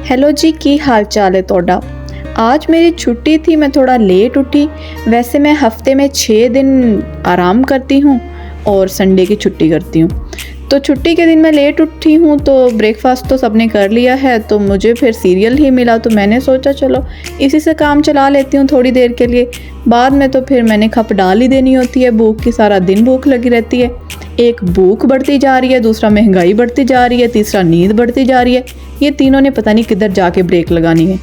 Hello जी, की हाल चाल है तोड़ा। आज मेरी छुट्टी थी, मैं थोड़ा लेट उठी। वैसे मैं हफ्ते में 6 दिन आराम करती हूँ और संडे की छुट्टी करती हूँ। तो छुट्टी के दिन मैं लेट उठी हूँ तो ब्रेकफास्ट तो सबने कर लिया है, तो मुझे फिर सीरियल ही मिला, तो मैंने सोचा चलो इसी से काम चला लेती हूँ थोड़ी देर के लिए। बाद में तो फिर मैंने खप डाल ही देनी होती है, भूख की सारा दिन भूख लगी रहती है। एक भूख बढ़ती जा रही है, दूसरा महंगाई बढ़ती जा रही है, तीसरा नींद बढ़ती जा रही है। ये तीनों ने पता नहीं किधर जाके ब्रेक लगानी है।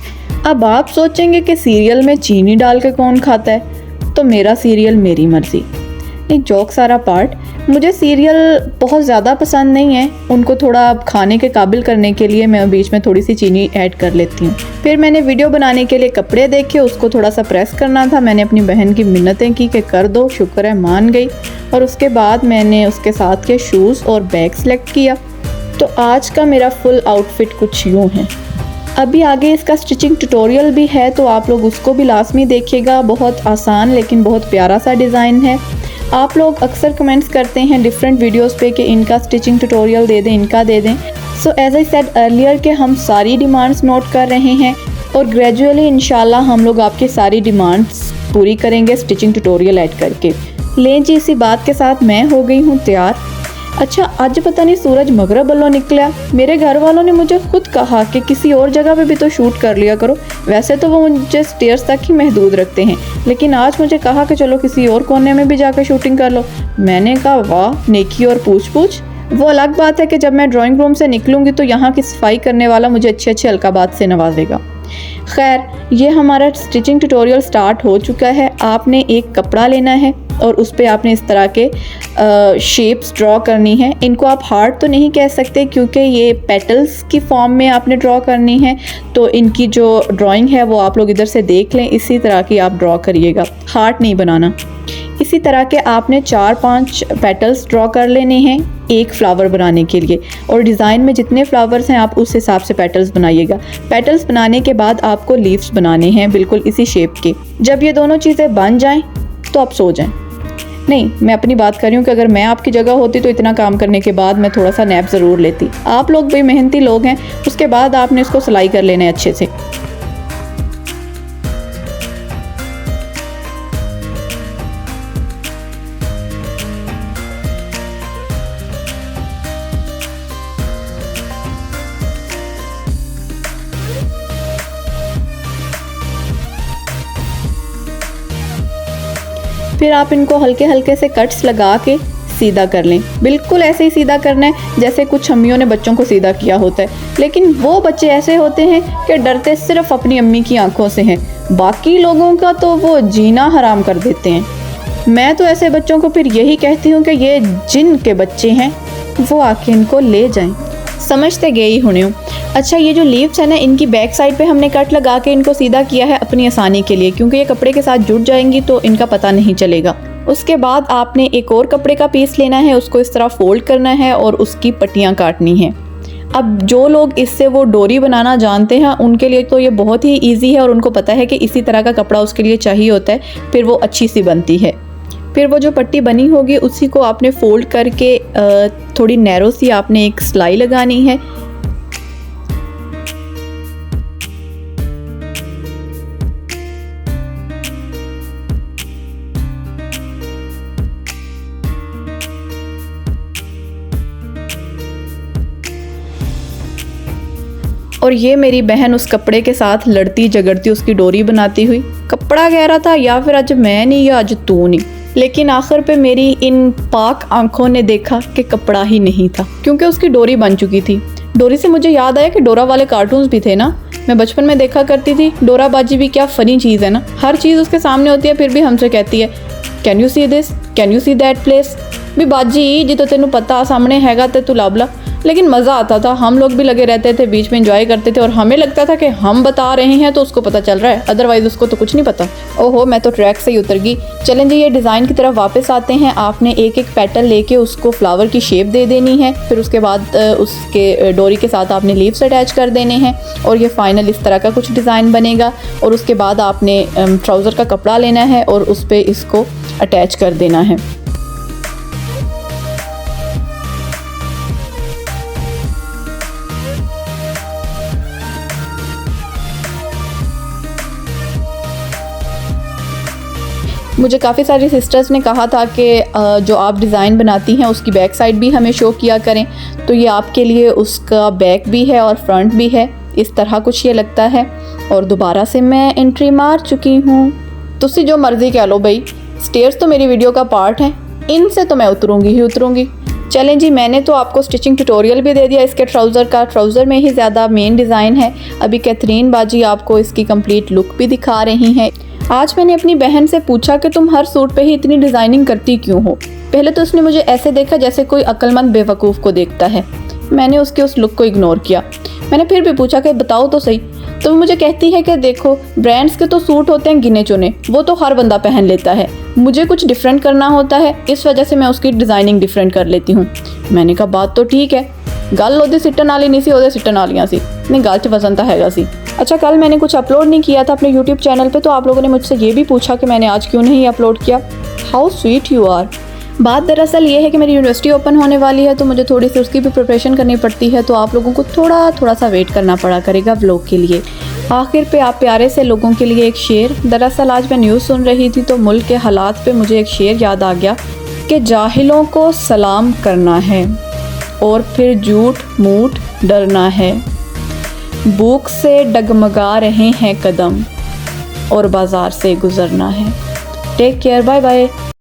अब आप सोचेंगे कि सीरियल में चीनी डाल के कौन खाता है, तो मेरा सीरियल मेरी मर्ज़ी। नहीं, जोक सारा पार्ट, मुझे सीरियल बहुत ज़्यादा पसंद नहीं है। उनको थोड़ा खाने के काबिल करने के लिए मैं बीच में थोड़ी सी चीनी ऐड कर लेती हूँ। फिर मैंने वीडियो बनाने के लिए कपड़े देखे, उसको थोड़ा सा प्रेस करना था। मैंने अपनी बहन की मिन्नतें की कि कर दो, शुक्र है मान गई। और उसके बाद मैंने उसके साथ के शूज़ और बैग सेलेक्ट किया। तो आज का मेरा फुल आउटफिट कुछ यूँ है। अभी आगे इसका स्टिचिंग ट्यूटोरियल भी है, तो आप लोग उसको भी लाजमी देखिएगा। बहुत आसान लेकिन बहुत प्यारा सा डिज़ाइन है। आप लोग अक्सर कमेंट्स करते हैं डिफरेंट वीडियोस पे कि इनका स्टिचिंग ट्यूटोरियल दे दें, इनका दे दें। So as I said earlier कि हम सारी डिमांड्स नोट कर रहे हैं और ग्रेजुअली इंशाल्लाह हम लोग आपकी सारी डिमांड्स पूरी करेंगे स्टिचिंग ट्यूटोरियल ऐड करके। लें जी, इसी बात के साथ मैं हो गई हूँ तैयार। अच्छा, आज पता नहीं सूरज मगरब वालों निकला। मेरे घर वालों ने मुझे खुद कहा कि किसी और जगह पे भी तो शूट कर लिया करो। वैसे तो वो मुझे स्टेयर्स तक ही महदूद रखते हैं, लेकिन आज मुझे कहा कि चलो किसी और कोने में भी जाकर शूटिंग कर लो। मैंने कहा वाह, नेकी और पूछ पूछ। वो अलग बात है कि जब मैं ड्राइंग रूम से निकलूँगी तो यहाँ की सफाई करने वाला मुझे अच्छे अच्छे अलकाबात से नवाजेगा। खैर, ये हमारा स्टिचिंग ट्यूटोरियल स्टार्ट हो चुका है। आपने एक कपड़ा लेना है और उस पर आपने इस तरह के शेप्स ड्रॉ करनी है। इनको आप हार्ट तो नहीं कह सकते क्योंकि ये पेटल्स की फॉर्म में आपने ड्रॉ करनी है, तो इनकी जो ड्राइंग है वो आप लोग इधर से देख लें। इसी तरह की आप ड्रॉ करिएगा, हार्ट नहीं बनाना। इसी तरह के आपने 4-5 पेटल्स ड्रॉ कर लेने हैं एक फ्लावर बनाने के लिए, और डिज़ाइन में जितने फ्लावर्स हैं आप उस हिसाब से पेटल्स बनाइएगा। पेटल्स बनाने के बाद आपको लीव्स बनाने हैं बिल्कुल इसी शेप के। जब ये दोनों चीज़ें बन जाएं तो आप सो जाएं। नहीं, मैं अपनी बात कर रही हूँ कि अगर मैं आपकी जगह होती तो इतना काम करने के बाद मैं थोड़ा सा नैप ज़रूर लेती। आप लोग भी मेहनती लोग हैं। उसके बाद आपने इसको सिलाई कर लेना है अच्छे से। फिर आप इनको हल्के हल्के से कट्स लगा के सीधा कर लें। बिल्कुल ऐसे ही सीधा करना है जैसे कुछ अम्मियों ने बच्चों को सीधा किया होता है। लेकिन वो बच्चे ऐसे होते हैं कि डरते सिर्फ अपनी अम्मी की आंखों से हैं, बाकी लोगों का तो वो जीना हराम कर देते हैं। मैं तो ऐसे बच्चों को फिर यही कहती हूँ कि ये जिन के बच्चे हैं, वो आके इनको ले जाएं। समझते गए ही होने हूँ। अच्छा, ये जो लीव्स है ना, इनकी बैक साइड पे हमने कट लगा के इनको सीधा किया है अपनी आसानी के लिए, क्योंकि ये कपड़े के साथ जुड़ जाएंगी तो इनका पता नहीं चलेगा। उसके बाद आपने एक और कपड़े का पीस लेना है, उसको इस तरह फोल्ड करना है और उसकी पट्टियाँ काटनी हैं। अब जो लोग इससे वो डोरी बनाना जानते हैं उनके लिए तो ये बहुत ही ईजी है, और उनको पता है कि इसी तरह का कपड़ा उसके लिए चाहिए होता है, फिर वो अच्छी सी बनती है। फिर वो जो पट्टी बनी होगी उसी को आपने फोल्ड करके थोड़ी नैरो सी आपने एक सिलाई लगानी है। और ये मेरी बहन उस कपड़े के साथ लड़ती झगड़ती उसकी डोरी बनाती हुई। कपड़ा गहरा था या फिर आज मैं नहीं या आज तू नहीं, लेकिन आखिर पे मेरी इन पाक आंखों ने देखा कि कपड़ा ही नहीं था, क्योंकि उसकी डोरी बन चुकी थी। डोरी से मुझे याद आया कि डोरा वाले कार्टून्स भी थे ना, मैं बचपन में देखा करती थी। डोरा बाजी भी क्या फ़नी चीज़ है ना, हर चीज़ उसके सामने होती है फिर भी हमसे कहती है can you see this, can you see that place. भी बाजी जी तो तेनू पता सामने हैगा ते तू लाबला। लेकिन मज़ा आता था, हम लोग भी लगे रहते थे, बीच में एंजॉय करते थे, और हमें लगता था कि हम बता रहे हैं तो उसको पता चल रहा है, अदरवाइज़ उसको तो कुछ नहीं पता। ओहो, मैं तो ट्रैक से ही उतर गई। चलें जी, ये डिज़ाइन की तरफ वापस आते हैं। आपने एक एक पेटल लेके उसको फ्लावर की शेप दे देनी है। फिर उसके बाद उसके डोरी के साथ आपने लीव्स अटैच कर देने हैं और ये फाइनल इस तरह का कुछ डिज़ाइन बनेगा। और उसके बाद आपने ट्राउज़र का कपड़ा लेना है और उस पर इसको अटैच कर देना है। मुझे काफ़ी सारी सिस्टर्स ने कहा था कि जो आप डिज़ाइन बनाती हैं उसकी बैक साइड भी हमें शो किया करें, तो ये आपके लिए उसका बैक भी है और फ्रंट भी है, इस तरह कुछ ये लगता है। और दोबारा से मैं एंट्री मार चुकी हूँ। तुसी जो मर्ज़ी कह लो भाई, स्टेयर्स तो मेरी वीडियो का पार्ट हैं, इनसे तो मैं उतरूँगी ही उतरूँगी। चलें जी, मैंने तो आपको स्टिचिंग ट्यूटोरियल भी दे दिया इसके ट्राउज़र का। ट्राउज़र में ही ज़्यादा मेन डिज़ाइन है। अभी कैथरीन बाजी आपको इसकी कंप्लीट लुक भी दिखा रही हैं। आज मैंने अपनी बहन से पूछा कि तुम हर सूट पे ही इतनी डिज़ाइनिंग करती क्यों हो। पहले तो उसने मुझे ऐसे देखा जैसे कोई अक्लमंद बेवकूफ़ को देखता है। मैंने उसके उस लुक को इग्नोर किया। मैंने फिर भी पूछा कि बताओ तो सही। तो मुझे कहती है कि देखो, ब्रांड्स के तो सूट होते हैं गिने चुने, वो तो हर बंदा पहन लेता है, मुझे कुछ डिफरेंट करना होता है, इस वजह से मैं उसकी डिज़ाइनिंग डिफरेंट कर लेती हूँ। मैंने कहा बात तो ठीक है, गल ओदे सिट्टन वाली नहीं सी, ओदे सिट्टन वालियां सी, नहीं गल च वजन तो हैगा सी। अच्छा, कल मैंने कुछ अपलोड नहीं किया था अपने यूट्यूब चैनल पे, तो आप लोगों ने मुझसे ये भी पूछा कि मैंने आज क्यों नहीं अपलोड किया। How sweet you are. बात दरअसल ये है कि मेरी यूनिवर्सिटी ओपन होने वाली है, तो मुझे थोड़ी सी उसकी भी प्रिपरेशन करनी पड़ती है, तो आप लोगों को थोड़ा सा वेट करना पड़ा करेगा व्लॉग के लिए। आखिर पे आप प्यारे से लोगों के लिए एक शेर। दरअसल आज मैं न्यूज़ सुन रही थी तो मुल्क के हालात पे मुझे एक शेर याद आ गया कि जाहिलों को सलाम करना है और फिर झूठ मूठ डरना है, भूख से डगमगा रहे हैं कदम और बाज़ार से गुज़रना है। Take care, bye bye.